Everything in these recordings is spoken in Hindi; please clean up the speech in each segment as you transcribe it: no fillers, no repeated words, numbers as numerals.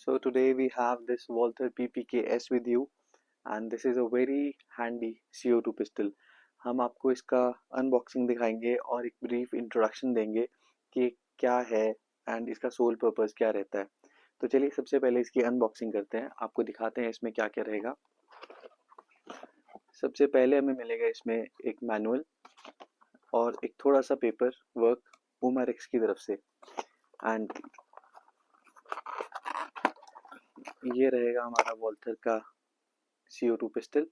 So today we have this Walther PPKS with you and this is a very handy CO2 pistol. हम आपको इसका अनबॉक्सिंग दिखाएंगे और एक ब्रीफ इंट्रोडक्शन देंगे कि क्या है एंड इसका सोल पर्पस क्या रहता है। तो चलिए सबसे पहले इसकी अनबॉक्सिंग करते हैं, आपको दिखाते हैं इसमें क्या क्या रहेगा। सबसे पहले हमें मिलेगा इसमें एक मैनुअल और एक थोड़ा सा पेपर वर्क उमरएक्स की तरफ से एंड ये रहेगा हमारा वॉल्थर का CO2 pistol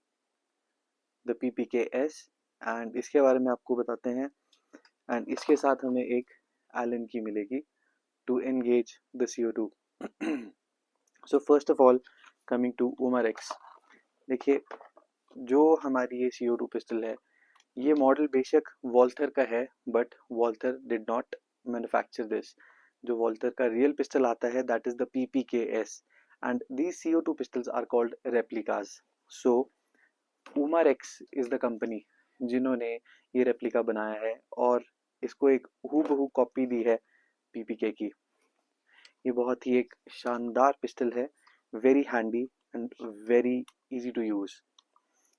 the PPKS and इसके बारे में आपको बताते हैं। एंड इसके साथ हमें एक एलन की मिलेगी to engage the CO2। So first of all coming to Umarex, देखिए जो हमारी ये CO2 पिस्टल है, ये मॉडल बेशक वॉल्थर का है but Walther did not manufacture this. जो वॉल्थर का रियल पिस्टल आता है that is the PPKS and these CO2 pistols are called replicas. So Umarex is the company जिन्होंने ये रेप्लिका बनाया है और इसको एक हूबहू कॉपी दी है PPK की। ये बहुत ही एक शानदार पिस्टल है, very handy and very easy to use.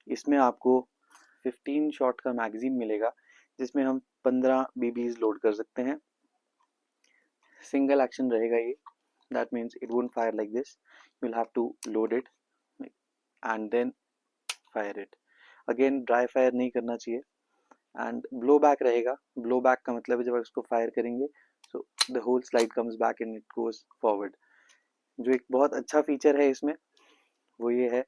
इसमें आपको 15 शॉट का मैगजीन मिलेगा जिसमें हम 15 BBs लोड कर सकते हैं। सिंगल एक्शन रहेगा ये, that means it won't fire like this. You'll have to load it and then fire it. Again dry fire नहीं करना चाहिए and blow back रहेगा। blow back का मतलब है जब आप इसको फायर करेंगे so the whole slide comes back and it goes forward। जो एक बहुत अच्छा फीचर है इसमें वो ये है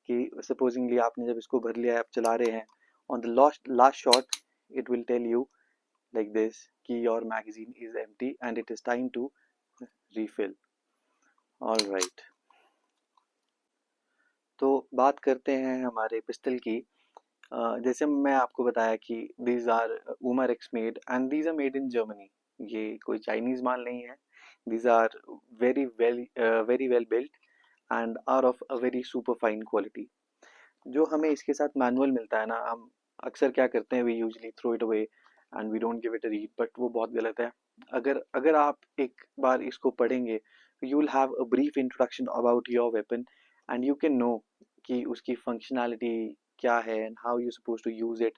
कि सपोजिंगली आपने जब इसको भर लिया है, आप चला रहे हैं, on the last shot it will tell you like this कि your magazine is empty and it is time to refill। All right, तो बात करते हैं हमारे पिस्टल की। जैसे मैं आपको बताया कि these are Umarex made and these are made in Germany. ये कोई चाइनीज माल नहीं है। These are very well built and are of a very super fine quality. जो हमें इसके साथ मैनुअल मिलता है ना, हम अक्सर क्या करते हैं, we usually throw it away and we don't give it a read, but वो बहुत गलत है। अगर आप एक बार इसको पढ़ेंगे, you will have a brief introduction about your weapon and you can know कि उसकी फंक्शनैलिटी क्या है and how you suppose to use it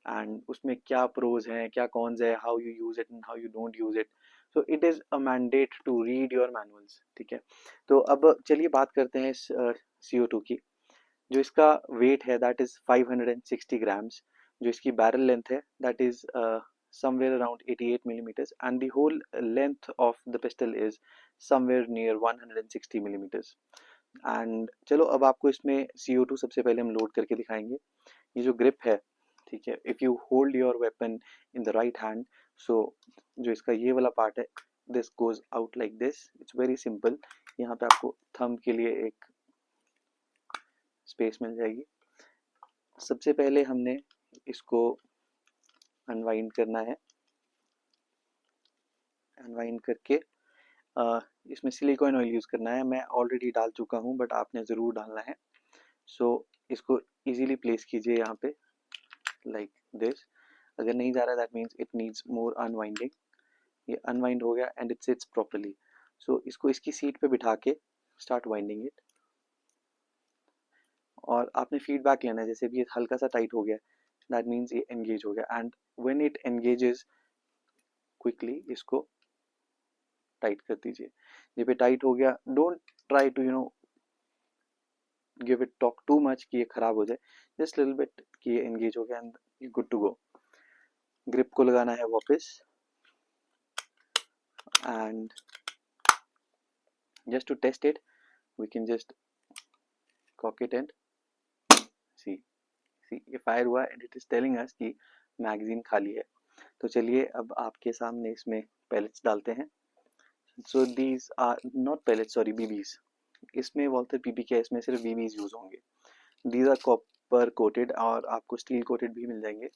and उसमें क्या प्रोज हैं, क्या कॉन्स है, how you use it and how you don't use it. So it is a mandate to read your manuals, ठीक है। तो अब चलिए बात करते हैं इस CO2 की। जो इसका वेट है दैट इज 560 ग्राम्स। जो इसकी बैरल लेंथ है that is somewhere around 88 millimeters and the whole length of the pistol is somewhere near 160 millimeters। And चलो अब आपको इसमें CO2 सबसे पहले हम लोड करके दिखाएंगे। ये जो ग्रिप है, ठीक है, if you hold your weapon in the right hand, so जो इसका ये वाला पार्ट है this goes out like this. It's very simple. यहाँ पे आपको थंब के लिए एक स्पेस मिल जाएगी। सबसे पहले हमने इसको अनवाइंड करना है। अनवाइंड करके इसमें सिलिकॉन ऑयल यूज़ करना है। मैं ऑलरेडी डाल चुका हूँ बट आपने ज़रूर डालना है। सो इसको इजीली प्लेस कीजिए यहाँ पे लाइक दिस। अगर नहीं जा रहा that means it needs more unwinding. ये अनवाइंड हो गया एंड इट सिट्स प्रॉपर्ली। सो इसको इसकी सीट पे बिठा के स्टार्ट वाइंडिंग इट और आपने फीडबैक लेना है। जैसे भी ये हल्का सा टाइट हो गया दैट मीन्स ये एंगेज हो गया and when it engages quickly इसको टाइट कर दीजिए। जब ये टाइट हो गया, don't try to give it torque too much कि ये खराब हो जाए, जस्ट लिटिल बिट कि ये एंगेज हो गया and you good to go. Grip को लगाना है वापस and just to test it we can just cock it and see ये फायर हुआ and it is telling us कि मैगजीन खाली है। तो चलिए अब आपके सामने इसमें पैलेट्स डालते हैं। So these are not pellets, sorry BBs। इसमें वॉल्थर PPKS में सिर्फ BBs यूज होंगे। दीज आर कॉपर कोटेड और आपको स्टील कोटेड भी मिल जाएंगे।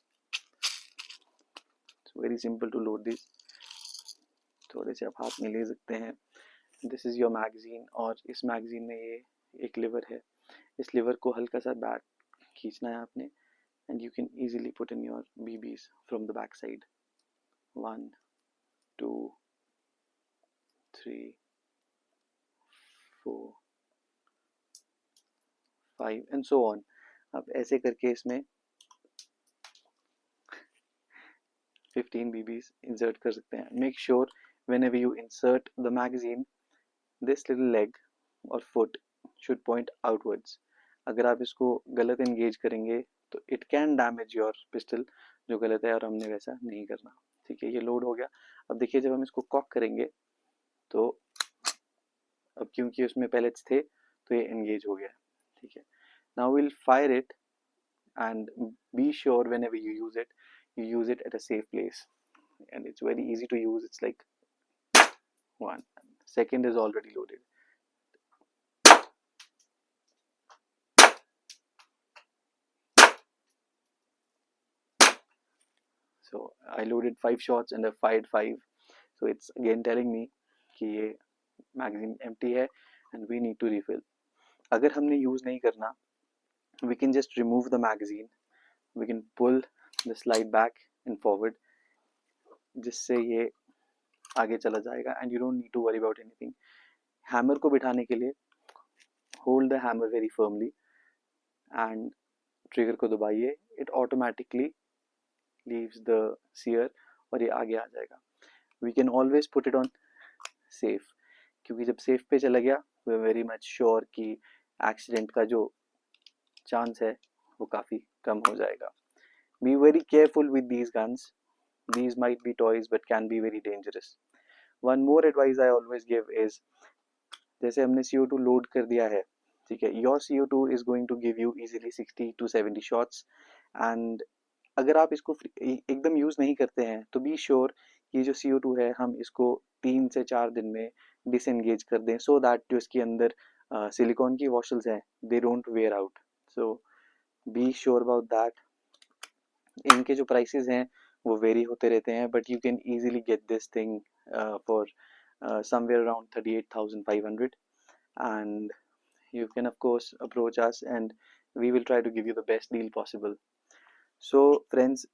Very simple to load this. थोड़े से आप हाथ में ले सकते हैं। दिस इज योर मैगजीन और इस मैगजीन में ये एक लिवर है। इस लिवर को हल्का सा बैक खींचना है आपने and you can easily put in your BBs from the back side. 1 2 3 4 5 and so on. अब ऐसे करके इसमें 15 BBs इंसर्ट कर सकते हैं। Make sure whenever you insert the magazine, this little leg or foot should point outwards. अगर आप इसको गलत एंगेज करेंगे तो it can damage your pistol, जो गलत है और हमने वैसा नहीं करना। ठीक है, ये लोड हो गया। अब देखिए जब हम इसको कॉक करेंगे तो अब क्योंकि उसमें पैलेट्स थे तो ये एंगेज हो गया। ठीक है, now will fire it and be sure whenever you use it at a safe place, and it's very easy to use. It's like one second is already loaded. So I loaded 5 shots and I fired 5, so it's again telling me कि ये magazine empty है and we need to refill. अगर हमने use नहीं करना, we can just remove the magazine, we can pull the slide back and forward, जिससे ये आगे चला जाएगा and you don't need to worry about anything. Hammer को बिठाने के लिए hold the hammer very firmly and trigger को दबाइए, it automatically leaves the sear और ये आगे आ जाएगा। We can always put it on safe, क्योंकि जब safe पे चला गया we are very much sure कि accident का जो chance है वो काफ़ी कम हो जाएगा। Be very careful with these guns. These might be toys but can be very dangerous. One more advice I always give is, जैसे हमने CO2 लोड कर दिया है, ठीक है, your CO2 is going to give you easily 60 to 70 shots, and अगर आप इसको एकदम यूज़ नहीं करते हैं तो बी श्योर ये जो CO2 है हम इसको 3 से 4 दिन में डिसएंगेज कर दें, सो दैट जो इसके अंदर सिलिकॉन की वॉशल्स हैं they don't wear out. So be sure about that. इनके जो प्राइसेस हैं वो वेरी होते रहते हैं, but you can easily get this thing for somewhere around 38,500, and you can of course approach us and we will try to give you the best deal possible. So friends,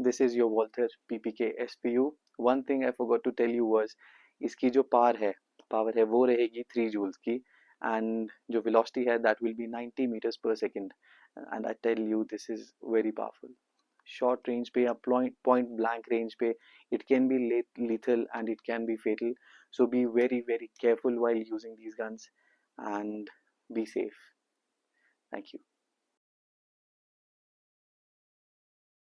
this is your Walther PPK SPU. One thing I forgot to tell you was इसकी जो पावर है वो रहेगी 3 joules की, and जो velocity है that will be 90 meters per second, and I tell you this is very powerful. Short range पे या point blank range पे it can be lethal and it can be fatal, so be very very careful while using these guns and be safe. Thank you.